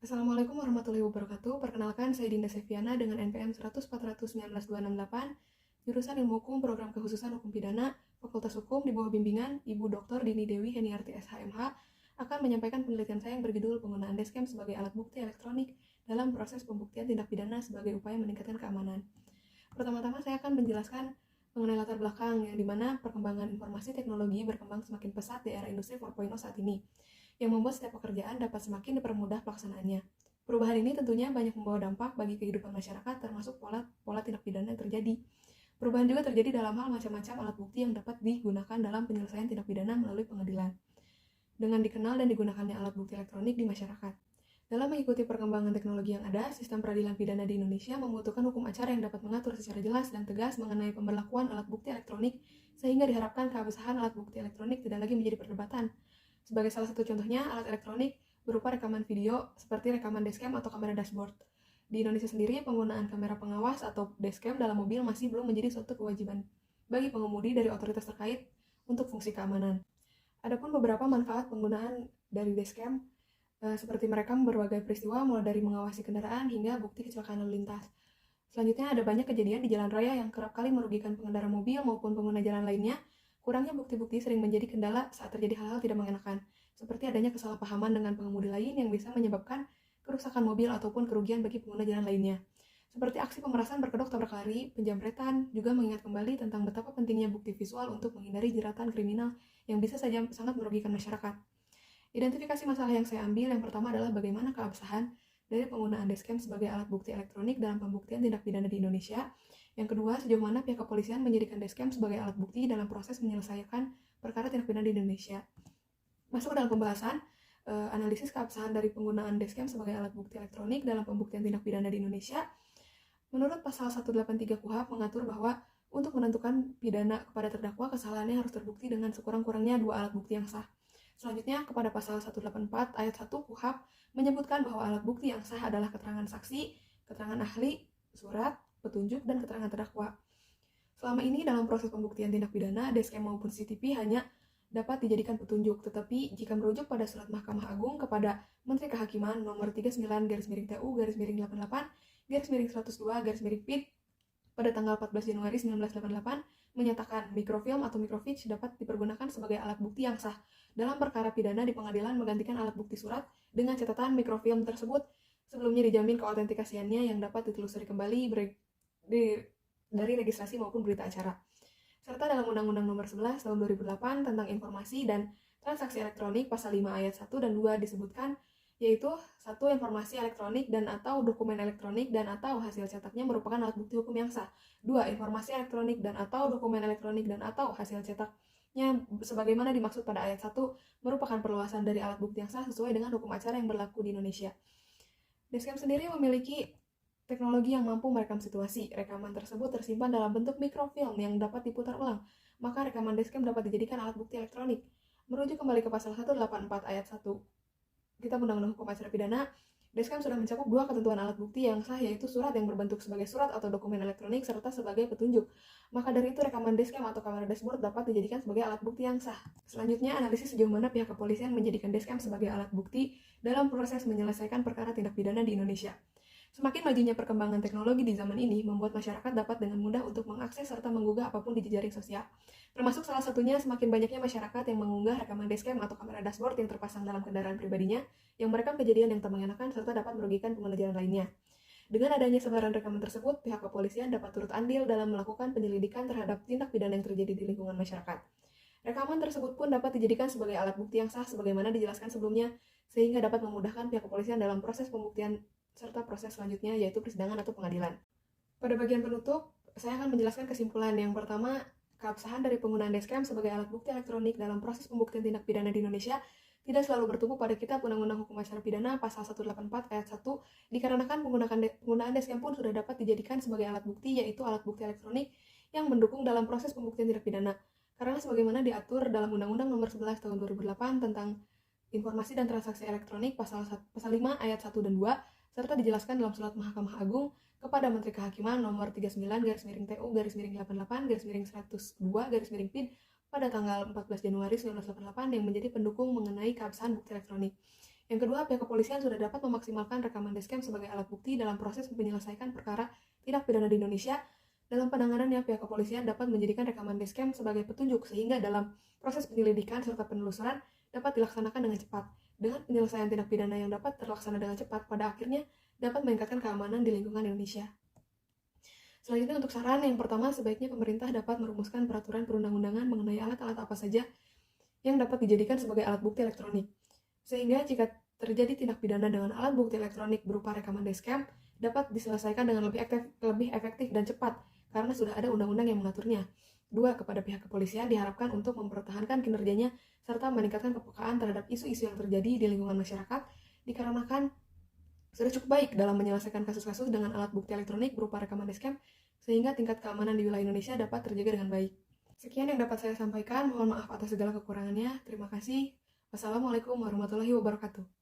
Assalamualaikum warahmatullahi wabarakatuh. Perkenalkan, saya Dinda Seviana dengan NPM 100419268, jurusan Ilmu Hukum Program Kekhususan Hukum Pidana, Fakultas Hukum di bawah bimbingan Ibu Dr. Dini Dewi Heniarti SHMH, akan menyampaikan penelitian saya yang berjudul penggunaan dashcam sebagai alat bukti elektronik dalam proses pembuktian tindak pidana sebagai upaya meningkatkan keamanan. Pertama-tama saya akan menjelaskan mengenai latar belakang yang dimana perkembangan informasi teknologi berkembang semakin pesat di era industri 4.0 saat ini, yang membuat setiap pekerjaan dapat semakin dipermudah pelaksanaannya. Perubahan ini tentunya banyak membawa dampak bagi kehidupan masyarakat, termasuk pola tindak pidana yang terjadi. Perubahan juga terjadi dalam hal macam-macam alat bukti yang dapat digunakan dalam penyelesaian tindak pidana melalui pengadilan, dengan dikenal dan digunakannya alat bukti elektronik di masyarakat. Dalam mengikuti perkembangan teknologi yang ada, sistem peradilan pidana di Indonesia membutuhkan hukum acara yang dapat mengatur secara jelas dan tegas mengenai pemberlakuan alat bukti elektronik, sehingga diharapkan keabsahan alat bukti elektronik tidak lagi menjadi perdebatan. Sebagai salah satu contohnya, alat elektronik berupa rekaman video seperti rekaman dashcam atau kamera dashboard. Di Indonesia sendiri, penggunaan kamera pengawas atau dashcam dalam mobil masih belum menjadi suatu kewajiban bagi pengemudi dari otoritas terkait untuk fungsi keamanan. Adapun beberapa manfaat penggunaan dari dashcam seperti merekam berbagai peristiwa mulai dari mengawasi kendaraan hingga bukti kecelakaan lalu lintas. Selanjutnya ada banyak kejadian di jalan raya yang kerap kali merugikan pengendara mobil maupun pengguna jalan lainnya. Kurangnya bukti-bukti sering menjadi kendala saat terjadi hal-hal tidak mengenakan, seperti adanya kesalahpahaman dengan pengemudi lain yang bisa menyebabkan kerusakan mobil ataupun kerugian bagi pengguna jalan lainnya. Seperti aksi pemerasan berkedok tabrak lari, penjamretan, juga mengingat kembali tentang betapa pentingnya bukti visual untuk menghindari jeratan kriminal yang bisa saja sangat merugikan masyarakat. Identifikasi masalah yang saya ambil yang pertama adalah bagaimana keabsahan dari penggunaan dashcam sebagai alat bukti elektronik dalam pembuktian tindak pidana di Indonesia. Yang kedua, sejauh mana pihak kepolisian menjadikan dashcam sebagai alat bukti dalam proses menyelesaikan perkara tindak pidana di Indonesia. Masuk ke dalam pembahasan, analisis keabsahan dari penggunaan dashcam sebagai alat bukti elektronik dalam pembuktian tindak pidana di Indonesia. Menurut pasal 183 KUHP mengatur bahwa untuk menentukan pidana kepada terdakwa, kesalahannya harus terbukti dengan sekurang-kurangnya 2 alat bukti yang sah. Selanjutnya, kepada pasal 184 ayat 1 KUHP menyebutkan bahwa alat bukti yang sah adalah keterangan saksi, keterangan ahli, surat, petunjuk, dan keterangan terdakwa. Selama ini dalam proses pembuktian tindak pidana, dashcam maupun CCTV hanya dapat dijadikan petunjuk, tetapi jika merujuk pada surat Mahkamah Agung kepada Menteri Kehakiman nomor 39-TU-88-102-PID pada tanggal 14 Januari 1988 menyatakan mikrofilm atau microfiche dapat dipergunakan sebagai alat bukti yang sah dalam perkara pidana di pengadilan menggantikan alat bukti surat dengan catatan mikrofilm tersebut sebelumnya dijamin keautentikasiannya yang dapat ditelusuri kembali dari registrasi maupun berita acara. Serta dalam Undang-Undang Nomor 11 Tahun 2008 tentang Informasi dan Transaksi Elektronik pasal 5 ayat 1 dan 2 disebutkan, yaitu 1. Informasi elektronik dan atau dokumen elektronik dan atau hasil cetaknya merupakan alat bukti hukum yang sah. 2. Informasi elektronik dan atau dokumen elektronik dan atau hasil cetaknya sebagaimana dimaksud pada ayat 1 merupakan perluasan dari alat bukti yang sah sesuai dengan hukum acara yang berlaku di Indonesia. Dashcam sendiri memiliki teknologi yang mampu merekam situasi. Rekaman tersebut tersimpan dalam bentuk mikrofilm yang dapat diputar ulang. Maka rekaman dashcam dapat dijadikan alat bukti elektronik. Merujuk kembali ke pasal 184 ayat 1 Kitab Undang-Undang Hukum Acara Pidana, dashcam sudah mencakup 2 ketentuan alat bukti yang sah, yaitu surat yang berbentuk sebagai surat atau dokumen elektronik serta sebagai petunjuk. Maka dari itu rekaman dashcam atau kamera dashboard dapat dijadikan sebagai alat bukti yang sah. Selanjutnya, analisis sejauh mana pihak kepolisian menjadikan dashcam sebagai alat bukti dalam proses menyelesaikan perkara tindak pidana di Indonesia. Semakin majunya perkembangan teknologi di zaman ini membuat masyarakat dapat dengan mudah untuk mengakses serta menggugah apapun di jejaring sosial. Termasuk salah satunya semakin banyaknya masyarakat yang mengunggah rekaman dashcam atau kamera dashboard yang terpasang dalam kendaraan pribadinya yang merekam kejadian yang tak mengenakan serta dapat merugikan pengguna jalan lainnya. Dengan adanya sebaran rekaman tersebut, pihak kepolisian dapat turut andil dalam melakukan penyelidikan terhadap tindak pidana yang terjadi di lingkungan masyarakat. Rekaman tersebut pun dapat dijadikan sebagai alat bukti yang sah sebagaimana dijelaskan sebelumnya, sehingga dapat memudahkan pihak kepolisian dalam proses pembuktian serta proses selanjutnya yaitu persidangan atau pengadilan. Pada bagian penutup, saya akan menjelaskan kesimpulan. Yang pertama, keabsahan dari penggunaan dashcam sebagai alat bukti elektronik dalam proses pembuktian tindak pidana di Indonesia tidak selalu bertumpu pada Kitab Undang-Undang Hukum Acara Pidana pasal 184 ayat 1 dikarenakan penggunaan dashcam pun sudah dapat dijadikan sebagai alat bukti, yaitu alat bukti elektronik yang mendukung dalam proses pembuktian tindak pidana. Karena sebagaimana diatur dalam Undang-Undang Nomor 11 Tahun 2008 tentang Informasi dan Transaksi Elektronik pasal 5 ayat 1 dan 2 serta dijelaskan dalam surat Mahkamah Agung kepada Menteri Kehakiman nomor 39-TU-88-102-PID pada tanggal 14 Januari 1988 yang menjadi pendukung mengenai keabsahan bukti elektronik. Yang kedua, pihak kepolisian sudah dapat memaksimalkan rekaman dashcam sebagai alat bukti dalam proses menyelesaikan perkara tindak pidana di Indonesia. Dalam penanganannya, pihak kepolisian dapat menjadikan rekaman dashcam sebagai petunjuk sehingga dalam proses penyelidikan serta penelusuran dapat dilaksanakan dengan cepat. Dengan penyelesaian tindak pidana yang dapat terlaksana dengan cepat, pada akhirnya dapat meningkatkan keamanan di lingkungan Indonesia. Selanjutnya untuk saran, yang pertama, sebaiknya pemerintah dapat merumuskan peraturan perundang-undangan mengenai alat-alat apa saja yang dapat dijadikan sebagai alat bukti elektronik. Sehingga jika terjadi tindak pidana dengan alat bukti elektronik berupa rekaman dashcam, dapat diselesaikan dengan lebih efektif dan cepat karena sudah ada undang-undang yang mengaturnya. 2. Kepada pihak kepolisian diharapkan untuk mempertahankan kinerjanya serta meningkatkan kepekaan terhadap isu-isu yang terjadi di lingkungan masyarakat dikarenakan sudah cukup baik dalam menyelesaikan kasus-kasus dengan alat bukti elektronik berupa rekaman dashcam sehingga tingkat keamanan di wilayah Indonesia dapat terjaga dengan baik. Sekian yang dapat saya sampaikan, mohon maaf atas segala kekurangannya. Terima kasih. Wassalamualaikum warahmatullahi wabarakatuh.